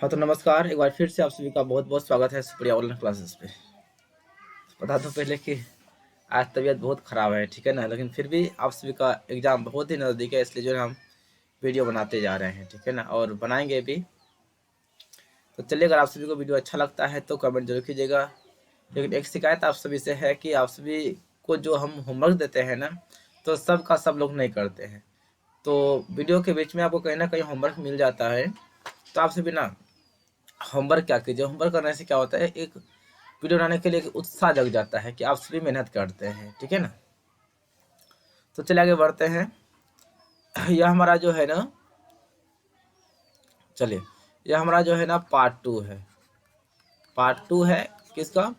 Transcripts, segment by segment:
हाँ तो नमस्कार, एक बार फिर से आप सभी का बहुत बहुत स्वागत है सुप्रिया ऑनलाइन क्लासेस पे। बता दो पहले कि आज तबीयत बहुत ख़राब है, ठीक है ना, लेकिन फिर भी आप सभी का एग्ज़ाम बहुत ही नज़दीक है, इसलिए जो है हम वीडियो बनाते जा रहे हैं, ठीक है ना, और बनाएंगे भी। तो चलिए, अगर आप सभी को वीडियो अच्छा लगता है तो कमेंट जरूर कीजिएगा। लेकिन एक शिकायत आप सभी से है कि आप सभी को जो हम होमवर्क देते हैं ना, तो सब का सब लोग नहीं करते हैं। तो वीडियो के बीच में आपको कहीं ना कहीं होमवर्क मिल जाता है, तो आप सभी ना होमवर्क क्या कीजिए। होमवर्क करने से क्या होता है, एक वीडियो बनाने के लिए एक उत्साह जग जाता है कि आप सभी मेहनत करते हैं, ठीक है ना। तो चलिए आगे बढ़ते हैं। यह हमारा जो है ना, चलिए, यह हमारा जो है ना पार्ट 2 है। पार्ट 2 है किसका?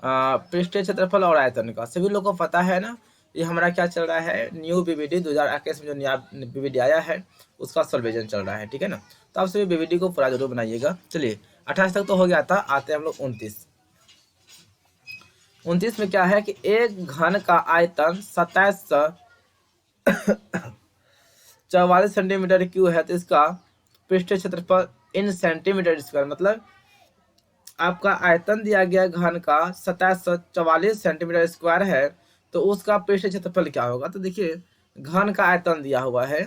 पृष्ठीय क्षेत्रफल और आयतन का। सभी लोगों को पता है ना, ये हमारा क्या चल रहा है, न्यू बीबीडी 2021 में जो नया बीबीडी आया है उसका सॉल्वेशन चल रहा है, ठीक है ना। तो आप सभी बीबीडी को पूरा जरूर बनाइएगा। चलिए, 28 तक तो हो गया था, आते हैं हम लोग 29 में क्या है कि एक घन का आयतन 2744 सेंटीमीटर क्यूब है, तो इसका पृष्ठीय क्षेत्रफल इन सेंटीमीटर स्क्वायर, मतलब आपका आयतन दिया गया घन का 2744 सेंटीमीटर स्क्वायर है, तो उसका पृष्ठीय क्षेत्रफल क्या होगा। तो देखिए, घन का आयतन दिया हुआ है,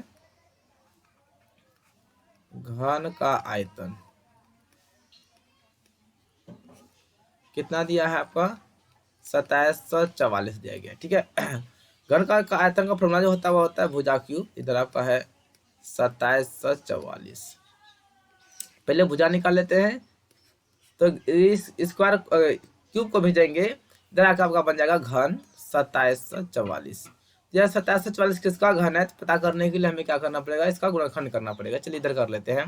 घन का आयतन कितना दिया है आपका, 2744 दिया गया, ठीक है। घन का आयतन का फॉर्मूला जो होता है वो होता है भुजा क्यूब। इधर आपका है 2744। पहले भुजा निकाल लेते हैं, तो इस स्क्वायर क्यूब को भेजेंगे, इधर आकर आपका बन जाएगा घन 2744। यह 2744 किसका घन है, तो पता करने के लिए हमें क्या करना पड़ेगा, इसका गुणनखंड करना पड़ेगा। चलिए इधर कर लेते हैं।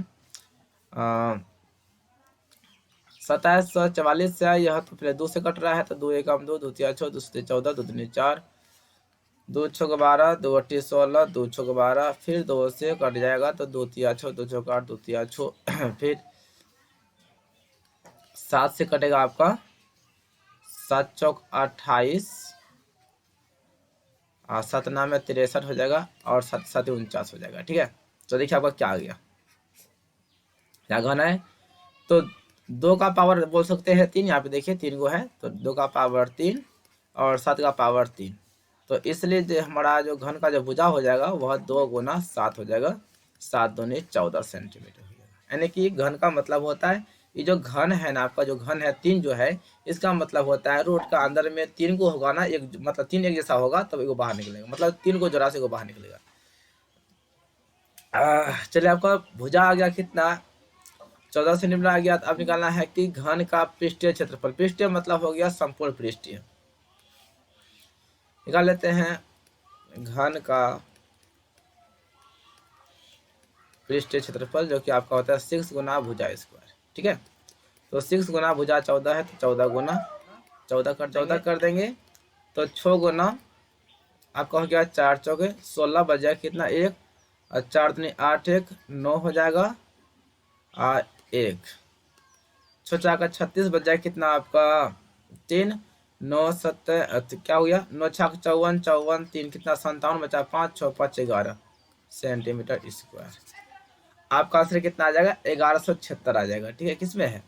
2744 से यह तो पहले 2 से कट रहा है, तो 2 एकम 2, 2 तिया 6, 2 सते 14, 2 दूनी 4, 2 छक 12, 2 अट्ठी 16, 2 छक 12, फिर 2 से कट जाएगा तो 2 तिया 6, 2 छक 8, 2 तिया 6, फिर 7 से कटेगा आपका 7 चौक 28, 7 नाम 63 हो जाएगा, और 7 7 49 हो जाएगा, ठीक है। तो देखिए आपका क्या आ गया, क्या घन है, तो 2 का पावर बोल सकते हैं 3, यहाँ पे देखिए 3 गो है, तो 2 का पावर 3 और 7 का पावर 3, तो इसलिए जो हमारा जो घन का जो भुजा हो जाएगा वह 2 गुना 7 हो जाएगा, 7 दूनी 14 सेंटीमीटर हो जाएगा। यानी कि घन का मतलब होता है, ये जो घन है ना आपका, जो घन है 3 जो है, इसका मतलब होता है रोड का अंदर में 3 को होगा ना, एक मतलब 3 एक जैसा होगा तब एगो बाहर निकलेगा, मतलब 3 को जोड़ा से एगो बाहर निकलेगा। चलिए, आपका भुजा आ गया कितना, 14 सेंटीमीटर आ गया। अब निकालना है कि घन का पृष्ठीय क्षेत्रफल। पृष्ठीय मतलब हो गया संपूर्ण पृष्ठीय। निकाल लेते हैं घन का पृष्ठीय क्षेत्रफल, जो कि आपका होता है 6 गुना भुजा स्क्वायर, ठीक है। तो 6 गुना भुजा 14 है, तो 14 गुना 14 कर देंगे, तो 6 गुना आपका हो गया 4 चौके 16, बच जाएगा कितना, 1, और 4 दूनी 8, 1 9 हो जाएगा, और 1 6 का 36, बच जाएगा कितना आपका 3, 9 7 क्या हो गया, 9 6 54, 54 3 कितना 57, बचा 5 6 5 11 सेंटीमीटर स्क्वायर। आपका आंसर कितना आ जाएगा, 1176 आ जाएगा, ठीक है। किसमें है,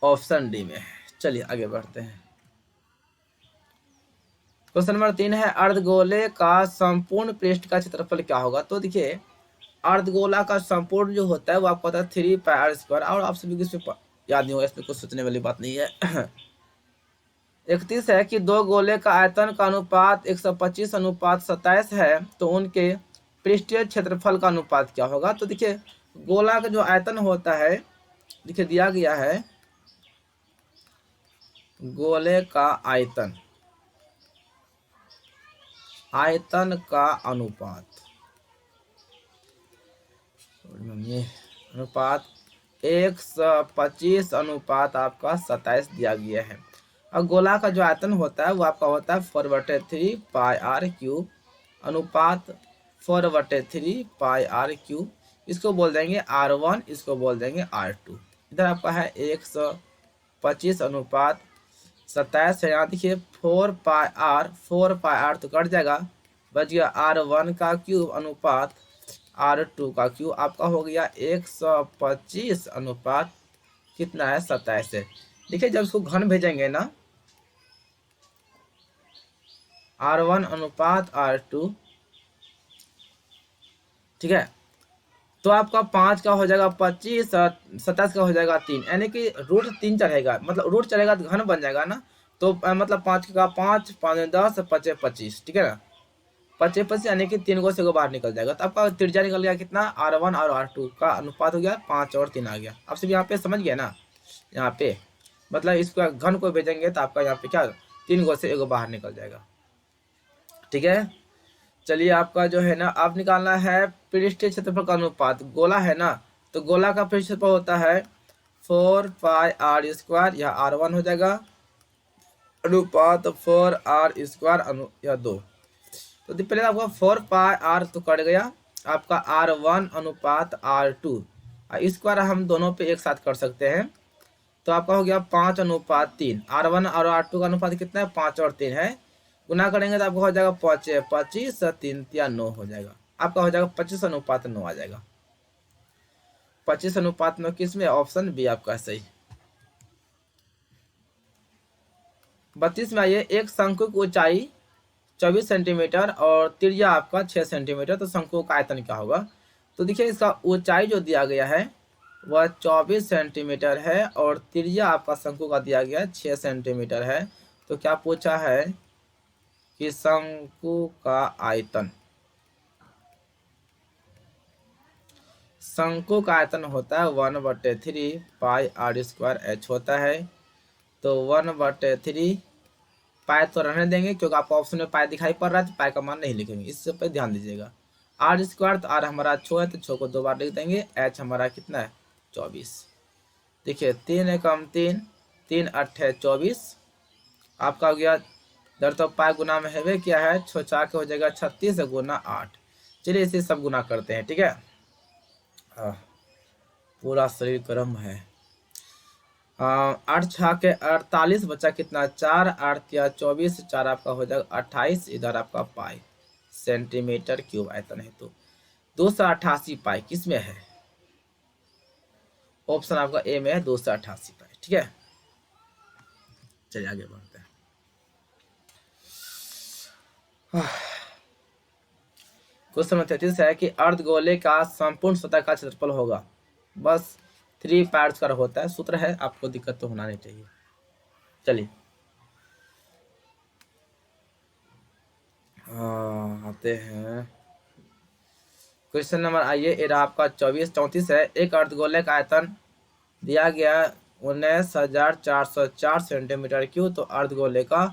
ऑप्शन डी में है। चलिए आगे बढ़ते हैं। क्वेश्चन नंबर 3 है, अर्धगोले का संपूर्ण पृष्ठ का क्षेत्रफल क्या होगा। तो देखिए, अर्धगोला का संपूर्ण जो होता है वो आपको होता है 3 पाई आर स्क्वायर, और आप सभी को इसमें याद नहीं होगा, इसमें कुछ सोचने वाली बात नहीं है। 31 है कि दो गोले का आयतन का अनुपात 125 अनुपात 27 है, तो उनके पृष्ठीय क्षेत्रफल का अनुपात क्या होगा। तो देखिए, गोला का जो आयतन होता है, देखिए दिया गया है गोले का आयतन, आयतन का अनुपात, अनुपात 125 अनुपात आपका 27 दिया गया है। और गोला का जो आयतन होता है वो आपका होता है 4/3 पाई आर क्यूब, अनुपात 4/3 पाई आर क्यूब। इसको बोल देंगे R1, इसको बोल देंगे R2। इधर आपका है 125 अनुपात 27 है, यहाँ देखिए 4 पाई आर तो कट जाएगा, बच गया R1 का क्यूब अनुपात R2 का क्यू आपका हो गया 125 अनुपात कितना है 27 है। देखिए जब इसको घन भेजेंगे ना R1 अनुपात R2, ठीक है, तो आपका 5 का हो जाएगा 25 और 27 का हो जाएगा 3, यानी कि रूट 3 चढ़ेगा, मतलब रूट चढ़ेगा तो घन बन जाएगा ना। तो मतलब 5 का 5, 5 10, 5 25, ठीक है ना, 25 25 यानी कि 3 को से बाहर निकल जाएगा। तो आपका त्रिज्या निकल गया कितना, R1 और R2 का अनुपात हो गया 5 और 3 आ गया। आप सब यहाँ पे समझ गया ना, यहाँ पे मतलब इसको घन को भेजेंगे तो आपका यहाँ पे क्या 3 को से एगो बाहर निकल जाएगा, ठीक है। चलिए आपका जो है ना आप निकालना है पृष्ठीय क्षेत्रफल का अनुपात। गोला है ना, तो गोला का पृष्ठ क्षेत्रफल होता है 4πr², यह R1 हो जाएगा, अनुपात 4r² या 2। तो पहले आपका 4πr तो कट गया, आपका R1 अनुपात R2 स्क्वायर हम दोनों पे एक साथ कर सकते हैं, तो आपका हो गया 5 अनुपात 3। R1 और R2 का अनुपात कितना है, 5 और 3 है, गुना करेंगे तो आपका हो जाएगा 5 25 3 या 9 हो जाएगा, आपका हो जाएगा 25 अनुपात 9 आ जाएगा। 25 अनुपात 9 किस में, ऑप्शन बी आपका सही। 32 में आइए, एक शंकु की ऊंचाई 24 सेंटीमीटर और त्रिज्या आपका 6 सेंटीमीटर, तो शंकु का आयतन क्या होगा। तो देखिए इसका ऊंचाई जो दिया गया है वह 24 सेंटीमीटर है और त्रिज्या आपका शंकु का दिया गया है 6 सेंटीमीटर है। तो क्या पूछा है कि शंकु का आयतन, शंकु का आयतन होता है 1/3 πr² होता है। तो 1/3 पाई तो रहने देंगे क्योंकि आपको ऑप्शन में पाई दिखाई पड़ रहा है, तो पाई का मान नहीं लिखेंगे, इस पे ध्यान दीजिएगा। R², तो R हमारा 6 है तो 6 को 2 बार लिख देंगे। H हमारा कितना है 24। देखिए 3 एकम 3, 3 8 है 24, आपका हो गया दर तो पाई गुना में है क्या है 6 4 के हो जाएगा 36 गुना 8। चलिए इसे सब गुना करते हैं, ठीक है। पूरा शरीर गर्म है। 8 6 के 48 बचा कितना 4, 8 या 24, 4 आपका हो जाएगा 28, इधर आपका पाई सेंटीमीटर क्यूब आयतन है। तो 288 पाई किस में है, ऑप्शन आपका ए में है 288 पाई, ठीक है। चलिए आगे बढ़ते हैं। क्वेश्चन नंबर 33 है कि अर्धगोले का संपूर्ण सतह का क्षेत्रफल होगा, बस 3 πr² होता है, सूत्र है, आपको दिक्कत तो होना नहीं चाहिए। चलिए आते हैं क्वेश्चन नंबर, आइए ये आपका 34 है। एक अर्धगोले का आयतन दिया गया 19,404 सेंटीमीटर क्यूब, तो अर्धगोले का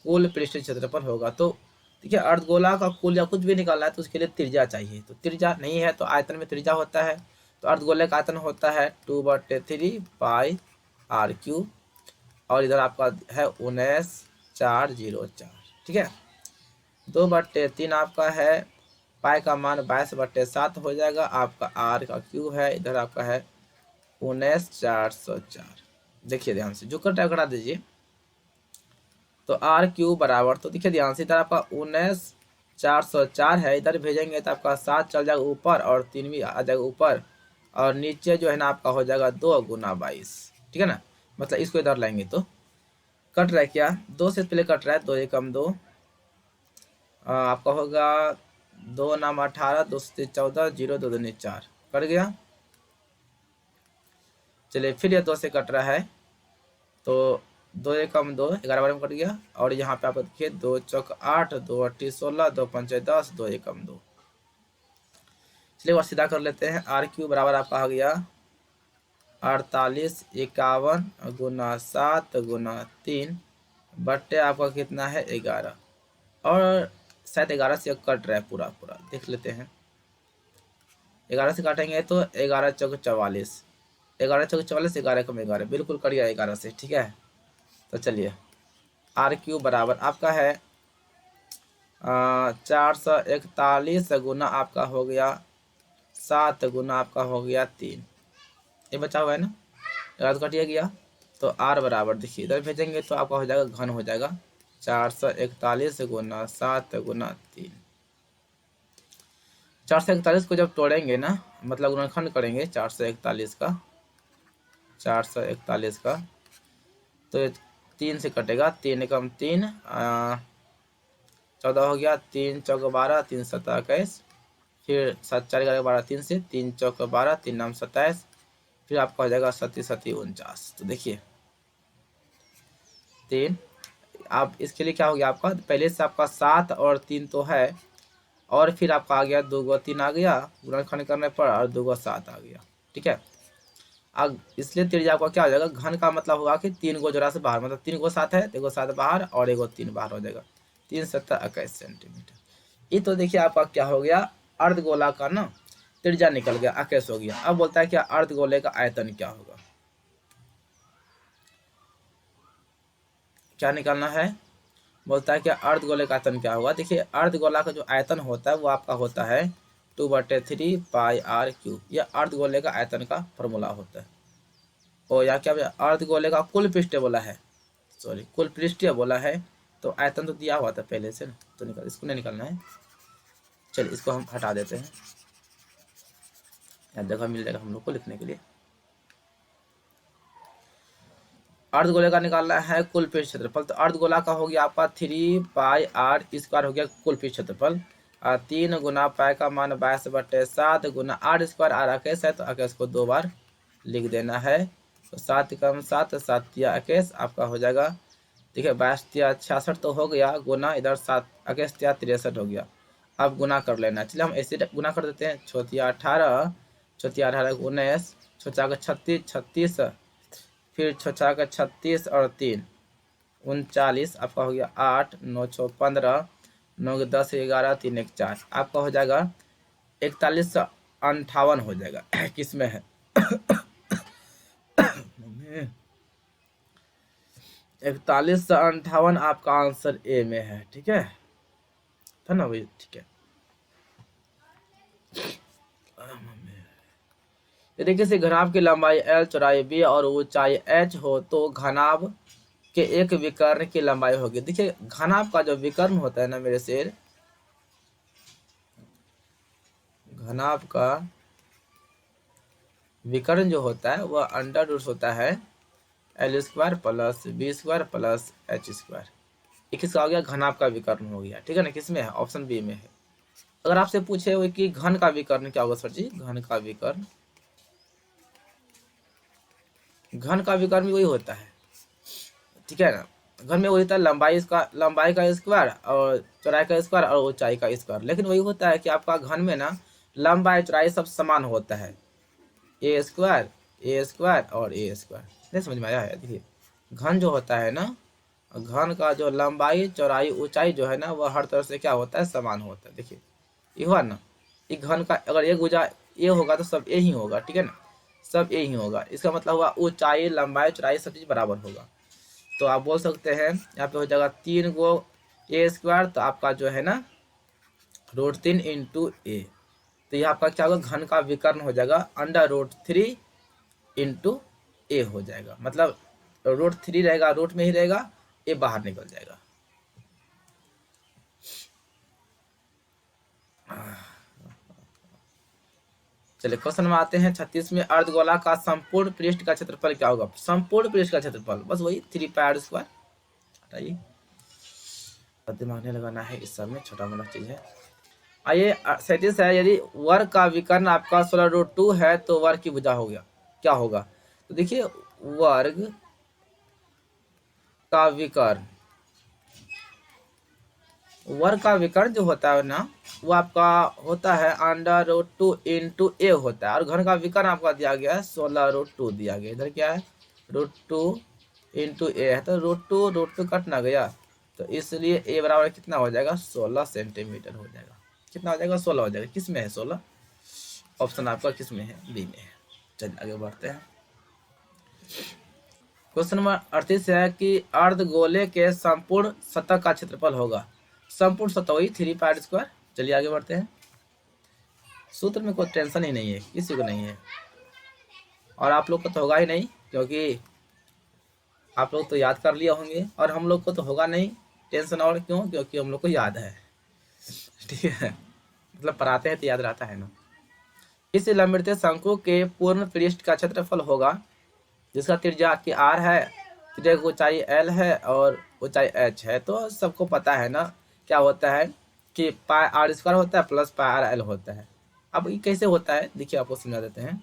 कुल पृष्ठीय क्षेत्रफल होगा। तो देखिए अर्धगोला का कुल या कुछ भी निकालना है तो उसके लिए त्रिज्या चाहिए, तो त्रिज्या नहीं है तो आयतन में त्रिज्या होता है, तो अर्धगोले का आयतन होता है 2/3 πr², और इधर आपका है 19,404, ठीक है। 2/3 आपका है, पाई का मान 22/7 हो जाएगा, आपका आर का क्यूब है, इधर आपका है 19,404। देखिए ध्यान से जो कटा कटा दीजिए, तो R³ बराबर, तो देखिए ध्यान से इधर आपका 19,404 है, इधर भेजेंगे तो आपका 7 चल जाएगा ऊपर और 3 भी आ जाएगा ऊपर, और नीचे जो है ना आपका हो जाएगा 2 गुना 22, ठीक है ना। मतलब इसको इधर लाएंगे तो कट रहा है क्या, 2 से पहले कट रहा है, 2 एकम 2, आपका होगा 2 नाम 18, 2 से 14, 0 2 दूनी 4, कट गया। चलिए फिर ये 2 से कट रहा है, तो 2 एकम 2, 11 बार में कट गया, और यहाँ पे आप देखिए 2 चौक 8, 2 8 16, 2 5 10, 2 एकम 2। चलिए और सीधा कर लेते हैं। R³ बराबर आपका हो गया 48 51 गुना 7 गुना 3 बट्टे आपका कितना है 11, और शायद 11 से कट रहा है पूरा पूरा, देख लेते हैं। 11 से काटेंगे तो 11 चौक 44, 11 चौक 44, 11 कम 11, बिल्कुल कट गया 11 से, ठीक है। तो चलिए R³ बराबर आपका है 441 गुना आपका हो गया 7 गुना आपका हो गया 3, ये बचा हुआ है ना, 11 कटिया गया, तो R बराबर देखिए इधर भेजेंगे तो आपका हो जाएगा घन हो जाएगा 441 गुना 7 गुना 3। 441 को जब तोड़ेंगे ना, मतलब गुणनखंड करेंगे 441 का, तो 3 से कटेगा, 3 एकम 3, 14 हो गया, 3 चौक 12, 3 7 21, फिर 7 4 12, 3 से 3 चौक 12, 3 नाम 27, फिर आपका हो जाएगा 37 49। तो देखिए 3, आप इसके लिए क्या हो गया आपका, पहले से आपका 7 और 3 तो है, और फिर आपका आ गया 2 को 3 आ गया गुणनखंड करने पर, और 2 को 7 आ गया, ठीक है। अब इसलिए त्रिज्या आपका क्या हो जाएगा, घन का मतलब होगा कि 3 को जोड़ा से बाहर, मतलब 3 को 7 है, 2 को 7 बाहर और 1 को 3 बाहर हो जाएगा, 3 7 21 सेंटीमीटर। ये तो देखिए आपका क्या हो गया, अर्धगोला का ना त्रिज्या निकल गया, 21 हो गया। अब बोलता है क्या अर्धगोले का आयतन क्या होगा, क्या निकालना है, बोलता है कि अर्धगोले का आयतन क्या होगा। देखिए अर्धगोला का जो आयतन होता है वो आपका होता है 2/3 पाई r क्यूब, यह अर्धगोले का आयतन का फॉर्मूला होता है। और या क्या अर्धगोले का कुल पृष्ठ बोला है, सॉरी कुल पृष्ठीय बोला है, तो आयतन तो दिया हुआ था पहले से ना, तो निकाल, इसको नहीं निकालना है। चलिए इसको हम हटा देते हैं, यहाँ जगह मिल जाएगा हम लोग को लिखने के लिए। अर्धगोले का निकालना है कुल पृष्ठ क्षेत्रफल, तो अर्धगोला का हो गया आपका 3 पाई r स्क्वायर हो गया कुल पृष्ठ क्षेत्रफल, 3 गुना पाई का मान 22/7 गुना r स्क्वायर, r आकेश है तो आकेश को 2 बार लिख देना है, तो 7 कम 7 7 तिया आकेश आपका हो जाएगा। देखिए 22 तिया 66 तो हो गया, गुना इधर 7 आकेश तिया 63 हो गया। अब गुना कर लेना, चलिए हम ऐसे गुना कर देते हैं, छोतिया 18, छोतिया 18 19, छोचा का 36 36, फिर छोचा का 36 और 3 39, आपका हो गया 8 9 6 15, 9 10 11 3 1 4, आपका हो जाएगा 4158 हो जाएगा। किस में है 4158 आपका आंसर ए में है, ठीक है, था ना भाई, ठीक है। देखिए से घनाभ की लंबाई l, चौड़ाई b और ऊंचाई h हो तो घनाभ के एक विकर्ण की लंबाई होगी। देखिए घनाभ का जो विकर्ण होता है ना मेरे शेर, घनाभ का विकर्ण जो होता है वह अंडर रूट होता है l² plus b² plus h²। ये किसका हो गया, घनाभ का विकर्ण हो गया, ठीक है ना, किसमें है, ऑप्शन बी में है। अगर आपसे पूछे हुए कि घन का विकर्ण क्या होगा सर जी, घन का विकर्ण, घन का विकर्ण भी वही होता है, ठीक है ना, घन में वही होता है लंबाई का स्क्वायर और चौड़ाई का स्क्वायर और ऊंचाई का स्क्वायर, लेकिन वही होता है कि आपका घन में ना लंबाई चौड़ाई सब समान होता है, a² और a²। नहीं समझ में आया है, देखिए घन जो होता है ना, घन का जो लंबाई चौड़ाई ऊंचाई जो है ना वह हर तरह से क्या होता है, समान होता है। देखिए ये हुआ ना, ये घन का अगर एक भुजा ए होगा तो सब ए ही होगा, ठीक है ना, सब ए ही होगा, इसका मतलब हुआ ऊंचाई लंबाई चौड़ाई सब चीज बराबर होगा। तो आप बोल सकते हैं यहाँ पे हो जाएगा 3 गो a², तो आपका जो है ना √3 इंटू ए, तो यहाँ आपका क्या होगा, घन का विकर्ण हो जाएगा √3 इंटू ए हो जाएगा, मतलब √3 रहेगा, रूट में ही रहेगा, ए बाहर निकल जाएगा। चलिए क्वेश्चन में आते हैं 36 में, अर्धगोला का संपूर्ण पृष्ठ का क्षेत्रफल क्या होगा। संपूर्ण पृष्ठ का क्षेत्रफल बस वही 3 पाई r², हटाइए, दिमाग नहीं लगाना है इस सब में, छोटा मोटा चीज है। आइए 37 है, यदि वर्ग का विकर्ण आपका 16√2 है तो वर्ग की भुजा हो गया क्या होगा। तो देखिए वर्ग का विकर्ण, वर्ग का विकर्ण जो होता है ना वो आपका होता है √2 इंटू ए होता है, और घन का विकर्ण आपका दिया गया है 16√2 दिया गया, इधर क्या है √2 इंटू ए है, तो √2 कट ना गया, तो इसलिए ए बराबर कितना हो जाएगा, 16 सेंटीमीटर हो जाएगा। कितना हो जाएगा, 16 हो जाएगा। किस में है 16, ऑप्शन आपका किस में है, बी में है। चलिए आगे बढ़ते हैं। क्वेश्चन नंबर 38 है कि अर्धगोले के संपूर्ण सतह का क्षेत्रफल होगा। संपूर्ण सतह वही 3 पाई r²। चलिए आगे बढ़ते हैं। सूत्र में कोई टेंशन ही नहीं है, किसी को नहीं है, और आप लोग को तो होगा ही नहीं, क्योंकि आप लोग तो याद कर लिए होंगे, और हम लोग को तो होगा नहीं टेंशन, और क्यों, क्योंकि हम लोग को याद है, ठीक है। मतलब पढ़ाते हैं तो याद रहता है ना। इस लंबवृत्तीय शंकु के पूर्ण पृष्ठ का क्षेत्रफल होगा, जिसका त्रिज्या की r है, त्रिज्या की ऊंचाई l है और ऊंचाई h है। तो सबको पता है ना क्या होता है कि पाई आर स्क्वायर होता है प्लस पाई आर एल होता है। अब ये कैसे होता है देखिए, आपको समझा देते हैं।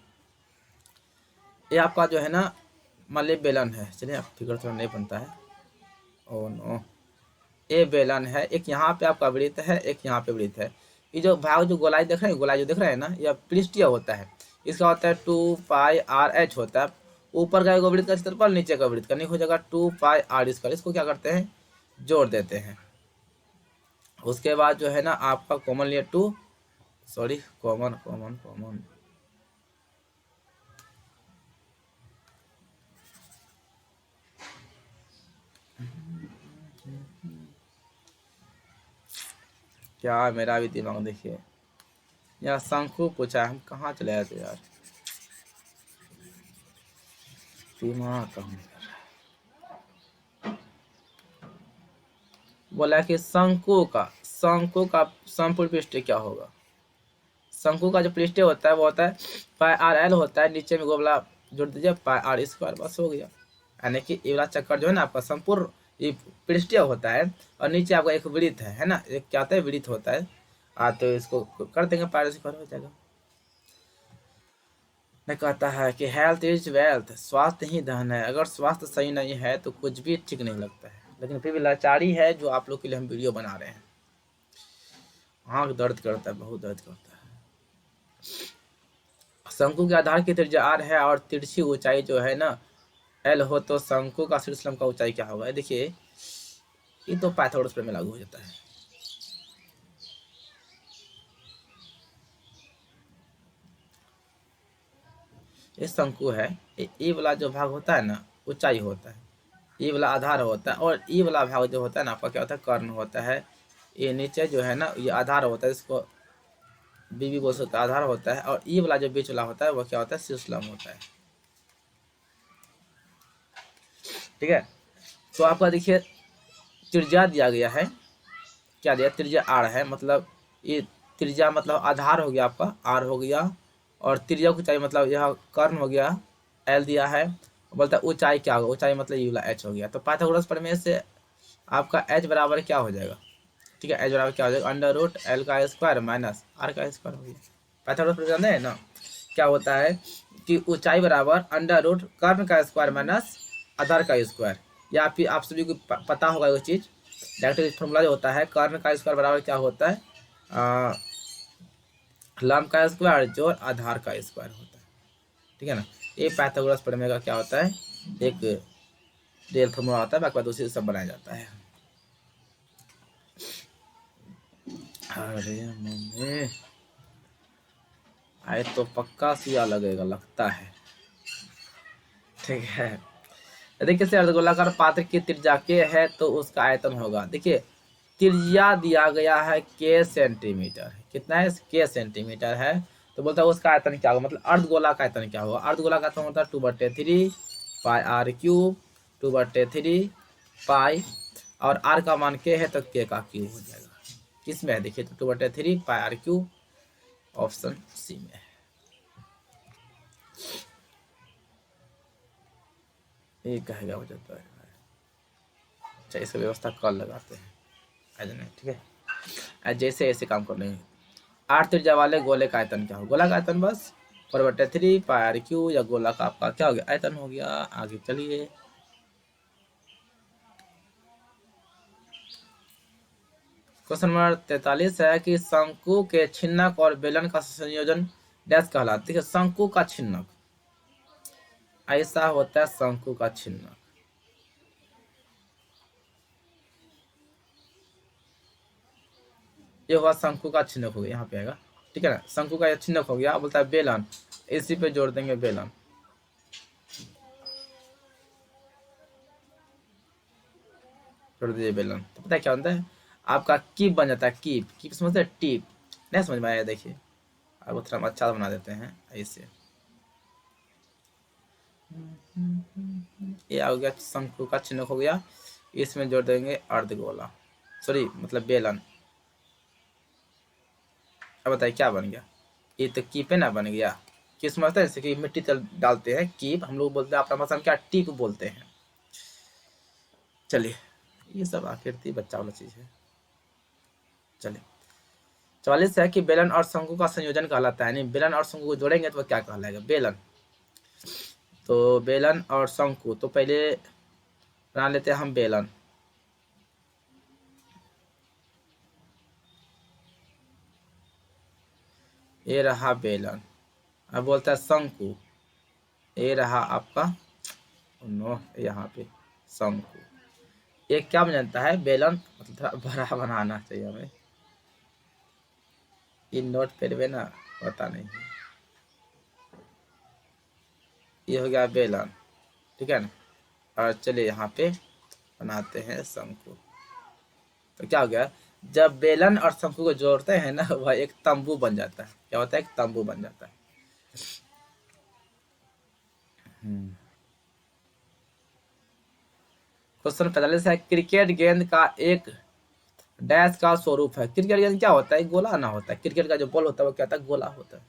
ये आपका जो है ना मान लीजिए बेलन है, चलिए आप फिगर थोड़ा नहीं बनता है, ओ नो, ये बेलन है, एक यहाँ पे आपका वृत्त है, एक यहाँ पे वृत्त है। ये जो भाग जो गोलाई देख रहे हैं, गोलाई जो देख रहे हैं ना, यह पृष्ठीय होता है। इसका होता है 2 पाई आर एच होता है। ऊपर का वृत्त का क्षेत्रफल, नीचे का वृत्त का नहीं हो जाएगा 2 पाई आर स्क्वायर। इसको क्या करते हैं, जोड़ देते हैं। उसके बाद जो है ना आपका कॉमन लिया 2, सॉरी कॉमन कॉमन कॉमन, क्या मेरा भी दिमाग देखिए, यार शंकु पूछा है, हम कहाँ चले जाते यार, दिमाग कहाँ। बोला कि शंकु का संपूर्ण पृष्ठ क्या होगा। शंकु का जो पृष्ठ होता है वो होता है पाई आर एल होता है, नीचे में गोला जोड़ दीजिए पाई आर स्क्वायर, बस हो गया। यानी कि ये वाला चक्कर जो है ना आपका संपूर्ण ये पृष्ठीय होता है, और नीचे आपका एक वृत्त है ना, एक क्या होता है वृत्त होता है। तो इसको कर देंगे पाई आर स्क्वायर हो जाएगा। मैं कहता है कि हेल्थ इज वेल्थ, स्वास्थ्य ही धन है। अगर स्वास्थ्य सही नहीं है तो कुछ भी ठीक नहीं लगता है, लेकिन फिर भी लाचारी है जो आप लोग के लिए हम वीडियो बना रहे हैं। आँख दर्द करता है, बहुत दर्द करता है। शंकु के आधार की त्रिज्या r है और तिरछी ऊंचाई जो है ना l हो, तो शंकु का शीर्षलंब का ऊंचाई क्या होगा। देखिए ये तो पाइथागोरस प्रमेय लागू हो जाता है। ये शंकु है, ये वाला जो भाग होता है ना ऊंचाई होता है, ये वाला आधार होता है, और ये वाला भाग जो होता है ना आपका क्या होता है कर्ण होता है। ये नीचे जो है ना ये आधार होता है, इसको बीबी बोल सकते आधार होता है, और ये वाला जो बीच वाला होता है वो क्या होता है शीर्षलंब होता है। ठीक है, तो आपका देखिए त्रिज्या दिया गया है, क्या दिया त्रिज्या r है, मतलब ये त्रिज्या मतलब आधार हो गया आपका r हो गया, और त्रिज्या की ऊंचाई मतलब यह कर्ण हो गया l दिया है। बोलता है ऊंचाई क्या होगा, ऊंचाई मतलब ये वाला h हो गया। तो पाइथागोरस प्रमेय से आपका h बराबर क्या हो जाएगा, ठीक है h बराबर क्या हो जाएगा अंडर रूट l का स्क्वायर माइनस r का स्क्वायर हो गया। पाइथागोरस प्रमेय जानते हैं ना क्या होता है कि ऊंचाई बराबर अंडर रूट कर्ण का स्क्वायर माइनस आधार का स्क्वायर। या फिर आप सभी को पता होगा वो चीज़, डायरेक्ट फॉर्मूला जो होता है कर्ण का स्क्वायर बराबर क्या होता है लंब का स्क्वायर जोड़ आधार का स्क्वायर होता है। ठीक है ना, ये पाइथागोरस प्रमेय का क्या होता है एक रियल फॉर्मूला होता है, बाकी बात उसी से सब बनाया जाता है। अरे मम्मी आए तो पक्का सुइया लगेगा लगता है। ठीक है, यदि किसी अर्धगोलाकार पात्र की त्रिज्या के है तो उसका आयतन होगा। देखिए त्रिज्या दिया गया है के सेंटीमीटर, कितना है के सेंटीमीटर है, तो बोलता है उसका आयतन क्या होगा, मतलब अर्धगोला का आयतन क्या होगा। अर्धगोला का आयतन होता है 2/3 पाई आर क्यूब, 2/3 पाई, और आर का मान के है तो के का क्यूब हो जाएगा। किसमें है देखिए तो 2/3 पाई आर क्यूब, ऑप्शन सी में है। ये कहेगा हो जाता है। अच्छा इसका व्यवस्था कल लगाते हैं आज नहीं, ठीक है जैसे ऐसे काम कर लेंगे। 8 त्रिज्या वाले गोले का आयतन क्या हो, गोला का आयतन बस 4/3 पाई आर क्यू, या गोला का आपका क्या हो गया आयतन हो गया। आगे चलिए क्वेश्चन नंबर 43 है कि शंकु के छिन्नक और बेलन का संयोजन डैश कहलाता है। शंकु का छिन्नक ऐसा होता है, शंकु का छिन्नक ये हुआ शंकु का छिन्नक हो गया, यहाँ पे आएगा ठीक है ना। शंकु का छिन्नक हो गया, बोलता है बेलन, इसी पे जोड़ देंगे बेलन, जोड़ दीजिए बेलन। तो पता है क्या होता है आपका कीप बन जाता है, कीप कीप समझते हैं टीप, नहीं समझ में आया देखिए अब थोड़ा अच्छा बना देते हैं ऐसे। ये आ गया शंकु का चिन्ह हो गया, इसमें जोड़ देंगे अर्धगोला, सॉरी मतलब बेलन, अब बताइए क्या बन गया, ये तो कीपे ना बन गया। किस समझते हैं, जैसे कि मिट्टी तल डालते हैं कीप, हम लोग बोलते हैं अपना भाषा में क्या टीप बोलते हैं। चलिए ये सब आकृति बच्चा वाला चीज है। चलिए 44 है कि बेलन और शंकु का संयोजन कहलाता है, यानी बेलन और शंकु को जोड़ेंगे तो क्या कहलाएगा, बेलन। तो बेलन और शंकु, तो पहले बना लेते हैं हम बेलन। ये रहा बेलन। अब बोलता है शंकु, ये रहा आपका नो यहाँ पे शंकु। ये क्या बन जाता है, बेलन, मतलब थोड़ा बड़ा बनाना चाहिए हमें, ये नोट पेड़ में ना पता नहीं है। ये हो गया बेलन, ठीक है ना। और चलिए यहाँ पे बनाते हैं शंकु। तो क्या हो गया, जब बेलन और शंकु को जोड़ते हैं ना, वह एक तंबू बन जाता है। क्या होता है, एक तंबू बन जाता है। क्वेश्चन 45 है, क्रिकेट गेंद का एक डैश का स्वरूप है। क्रिकेट गेंद क्या होता है, गोला ना होता है। क्रिकेट का जो बॉल होता है वो क्या होता है, गोला होता है।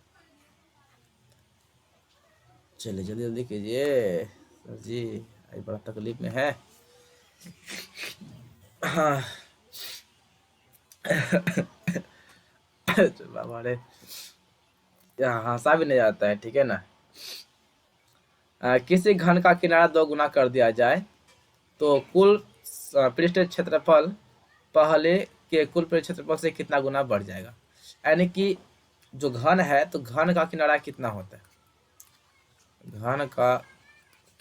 चलिए जल्दी जल्दी कीजिए सर जी, आज बड़ा तकलीफ में है। हाँ बाबा रे, हंसा भी नहीं जाता है, ठीक है ना। किसी घन का किनारा 2 गुना कर दिया जाए तो कुल पृष्ठ क्षेत्रफल पहले के कुल पृष्ठ क्षेत्रफल से कितना गुना बढ़ जाएगा। यानी कि जो घन है तो घन का किनारा कितना होता है, घन का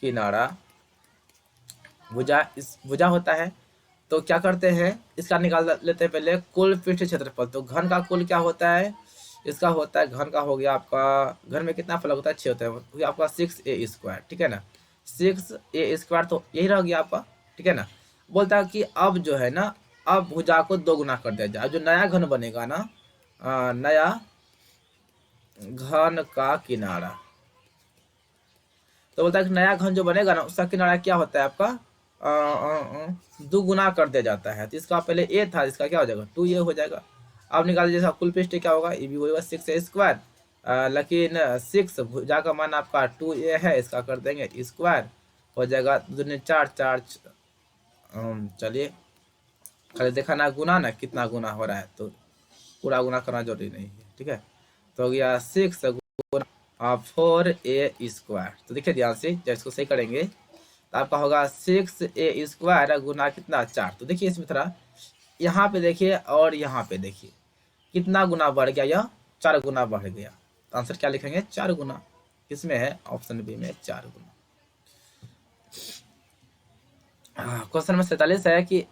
किनारा भुजा, इस भुजा होता है। तो क्या करते हैं, इसका निकाल लेते हैं पहले कुल पृष्ठ क्षेत्रफल। तो घन का कुल क्या होता है, इसका होता है, घन का हो गया आपका, घन में कितना फलक होता है, 6 होता है, हो गया आपका 6a², ठीक है ना। 6a², तो यही रह गया आपका, ठीक है ना। बोलता है कि अब जो है ना, अब भुजा को 2 गुना कर दिया जाए। जो नया घन बनेगा ना, नया घन का किनारा, तो बोलता है कि नया घन जो बनेगा ना, उसका किनारा क्या होता है आपका, 2 गुना कर दिया जाता है। तो इसका पहले a था, इसका क्या हो जाएगा, 2a हो जाएगा। अब निकाल दीजिए कुल पृष्ठ क्या होगा, ये भी होगा 6a², लेकिन 6 भुजा का मान आपका 2a है, इसका कर देंगे स्क्वायर, हो जाएगा 2 4 4। चलिए खाली देखा ना गुना ना कितना गुना हो रहा है, तो पूरा गुना करना जरूरी नहीं है, ठीक है। तो हो गया 6 गुना 4a²। तो देखिए ध्यान से, जब इसको सही करेंगे तो आपका होगा 6a² गुना कितना, 4। तो देखिए इसमें थोड़ा यहाँ पे देखिए और यहाँ पे देखिए कितना गुना बढ़ गया, यह 4 गुना बढ़ गया। तो आंसर क्या लिखेंगे, 4 गुना। किसमें है, ऑप्शन बी में 4 गुना। क्वेश्चन नंबर 47 है कि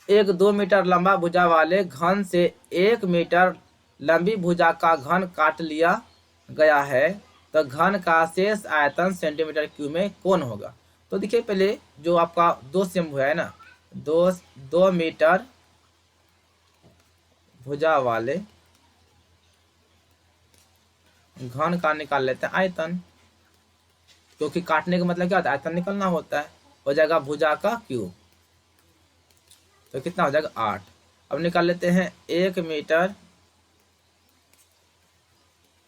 एक 2 मीटर लंबा भुजा वाले घन से 1 मीटर लंबी भुजा का घन काट लिया गया है, तो घन का शेष आयतन सेंटीमीटर क्यूब में कौन होगा। तो देखिए पहले जो आपका 2 शंभु है ना, 2 मीटर भुजा वाले घन का निकाल लेते हैं आयतन, क्योंकि काटने का मतलब क्या होता है, आयतन निकलना होता है। हो जाएगा भुजा का क्यूब, तो कितना हो जाएगा 8। अब निकाल लेते हैं 1 मीटर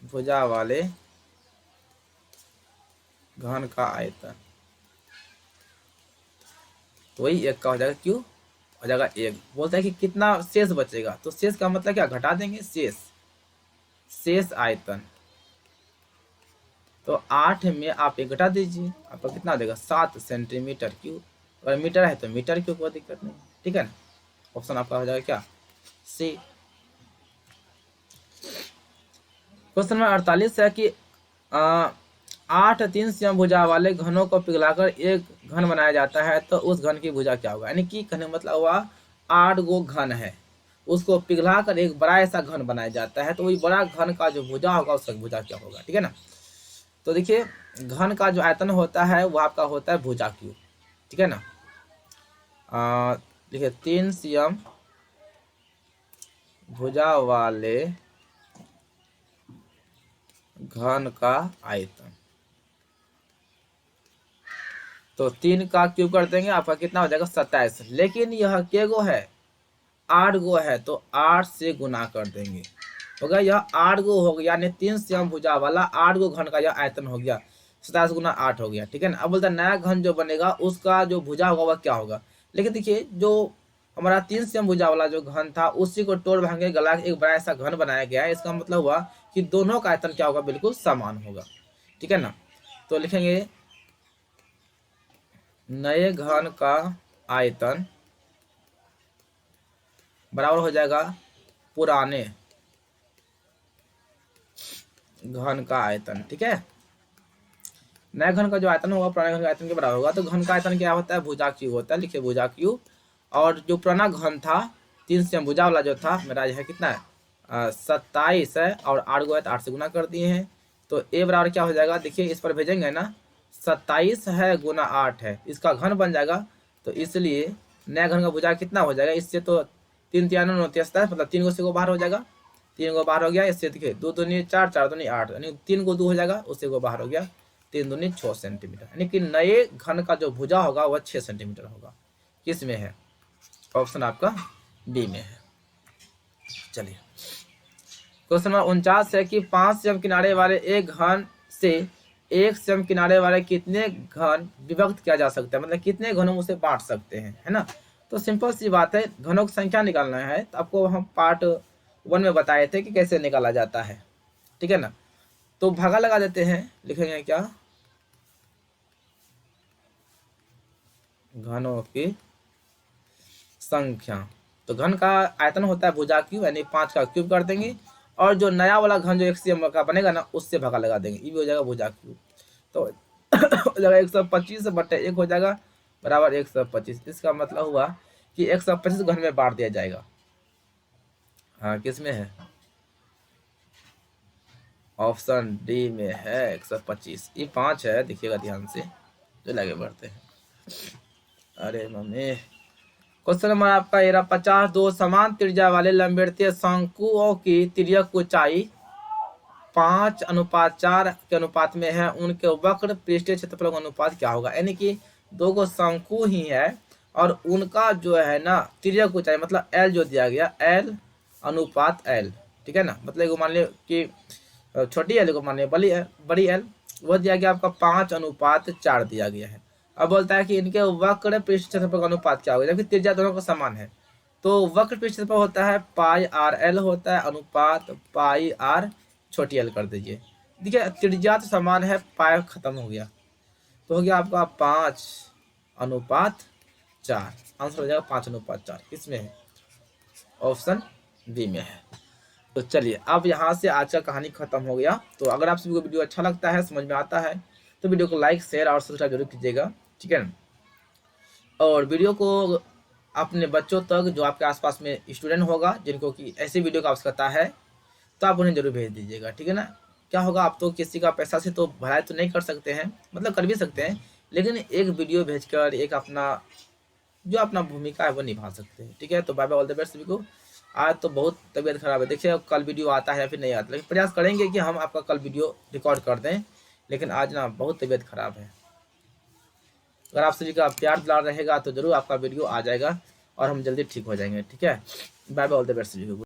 भुजा वाले घन का आयतन, तो वही 1 का हो जाएगा, क्यों हो जाएगा 1। बोलता है कि कितना शेष बचेगा, तो शेष का मतलब क्या, घटा देंगे शेष आयतन। तो 8 में आप 1 घटा दीजिए, आपका कितना देगा 7 सेंटीमीटर क्यूब। अगर मीटर है तो मीटर क्यूब, कोई दिक्कत नहीं, ठीक है ना। ऑप्शन आपका हो जाएगा क्या, सी। क्वेश्चन नंबर 48 है कि 8 3 समभुजा वाले घनों को पिघलाकर एक घन बनाया जाता है, तो उस घन की भुजा क्या होगा। यानी कि कहने का मतलब हुआ 8 गो घन है, उसको पिघलाकर एक बड़ा ऐसा घन बनाया जाता है, तो वही बड़ा घन का जो भुजा होगा उसका भुजा क्या होगा, ठीक है ना। तो देखिए घन का जो आयतन होता है वो आपका होता है भुजा क्यूब, ठीक है ना। देखिए 3 cm भुजा वाले घन का आयतन, तो 3 का क्यूब कर देंगे, आपका कितना हो जाएगा 27। लेकिन यह के गो है, 8 गो है, तो 8 से गुना कर देंगे, हो गया, यह 8 गो हो गया, यानी 3 समभुजा वाला 8 गो घन का यह आयतन हो गया, 27 गुना 8 हो गया, ठीक है ना। अब बोलता है नया घन जो बनेगा उसका जो भुजा होगा वह क्या होगा। लेकिन देखिए जो हमारा 3 समभुजा वाला जो घन था उसी को तोड़ भांगे गला के एक बड़ा ऐसा घन बनाया गया है। इसका मतलब हुआ कि दोनों का आयतन क्या होगा, बिल्कुल समान होगा, ठीक है ना। तो लिखेंगे नए घन का आयतन बराबर हो जाएगा पुराने घन का आयतन, ठीक है। नए घन का जो आयतन होगा पुराने घन के आयतन के बराबर होगा। तो घन का आयतन क्या होता है, भुजा क्यू होता है, लिखिए भुजा क्यू। और जो पुराना घन था 3 समभुजा वाला जो था मेरा यह कितना है 27 है, और 8 गो है तो 8 से गुना कर दिए हैं। तो ए बराबर क्या हो जाएगा, देखिए इस पर भेजेंगे ना, 27 है गुना 8 है, इसका घन बन जाएगा। तो इसलिए नया घन का भुजा कितना हो जाएगा, इससे तो 3 3 9 27, मतलब 3 गो से को बाहर हो जाएगा, 3 गो बाहर हो गया। इससे देखिए 2 दूनी 4, 4 दूनी 8, यानी 3 को 2 हो जाएगा, उससे को बाहर हो गया, 3 दूनी 6 सेंटीमीटर, यानी कि नए घन का जो भुजा होगा वह 6 सेंटीमीटर होगा। किस में है, ऑप्शन आपका डी में है। चलिए क्वेश्चन नंबर 49 है कि 5 सम किनारे वाले एक घन से 1 सम किनारे वाले कितने घन विभक्त किया जा सकता है, मतलब कितने घनों में उसे बांट सकते हैं, है ना। तो सिंपल सी बात है, घनों की संख्या निकालना है। तो आपको हम पार्ट 1 में बताए थे कि कैसे निकाला जाता है, ठीक है ना। तो भागा लगा देते हैं, लिखेंगे क्या, घनों की संख्या। तो घन का आयतन होता है भुजा क्यूब, यानी 5 का क्यूब कर देंगे, और जो नया वाला घन जो 1 cm का बनेगा ना उससे भागा लगा देंगे, ये भी हो जाएगा भुजा क्यूब। तो हो जाएगा 125/1 हो जाएगा बराबर 125। इसका मतलब हुआ कि 125 घन में बांट दिया जाएगा। हाँ किस में है, ऑप्शन डी में है 125। ये 5 है, देखिएगा ध्यान से, जो आगे बढ़ते हैं। अरे मम्मी, क्वेश्चन नंबर आपका 50, दो समान त्रिज्या वाले लंबवृत्तीय शंकुओं की तिर्यक ऊंचाई 5:4 के अनुपात में है, उनके वक्र पृष्ठीय क्षेत्रफल का अनुपात क्या होगा। यानी कि दो गो शंकु ही है और उनका जो है ना तिर्यक ऊंचाई, मतलब एल जो दिया गया, एल अनुपात एल, ठीक है ना। मतलब मान लिया कि छोटी एल को मान लिया बड़ी एल, वो दिया गया आपका 5:4 दिया गया है। अब बोलता है कि इनके वक्र पृष्ठ क्षेत्रफल का अनुपात क्या होगा, जबकि त्रिज्या दोनों का समान है। तो वक्र पृष्ठ क्षेत्रफल होता है पाई आर एल होता है, अनुपात पाई आर छोटी एल कर दीजिए। देखिए त्रिज्या तो समान है, पाई खत्म हो गया, तो हो गया आपका 5:4। आंसर हो जाएगा 5:4। किसमें है, ऑप्शन बी में है। तो चलिए अब यहाँ से आज का कहानी खत्म हो गया। तो अगर आप सभी को वीडियो अच्छा लगता है, समझ में आता है, तो वीडियो को लाइक शेयर और सब्सक्राइब जरूर कीजिएगा, ठीक है ना। और वीडियो को अपने बच्चों तक, जो आपके आसपास में स्टूडेंट होगा जिनको कि ऐसी वीडियो की आवश्यकता है, तो आप उन्हें जरूर भेज दीजिएगा, ठीक है ना। क्या होगा, आप तो किसी का पैसा से तो भलाई तो नहीं कर सकते हैं, मतलब कर भी सकते हैं, लेकिन एक वीडियो भेजकर एक अपना जो अपना भूमिका है वो निभा सकते हैं, ठीक है। तो bye bye, all the best सभी को। आज तो बहुत तबीयत खराब है, देखिए कल वीडियो आता है या फिर नहीं आता, लेकिन प्रयास करेंगे कि हम आपका कल वीडियो रिकॉर्ड कर दें, लेकिन आज ना बहुत तबीयत खराब है। अगर आप सभी का प्यार दुलार रहेगा तो जरूर आपका वीडियो आ जाएगा और हम जल्दी ठीक हो जाएंगे, ठीक है। Bye bye, all the best सभी को।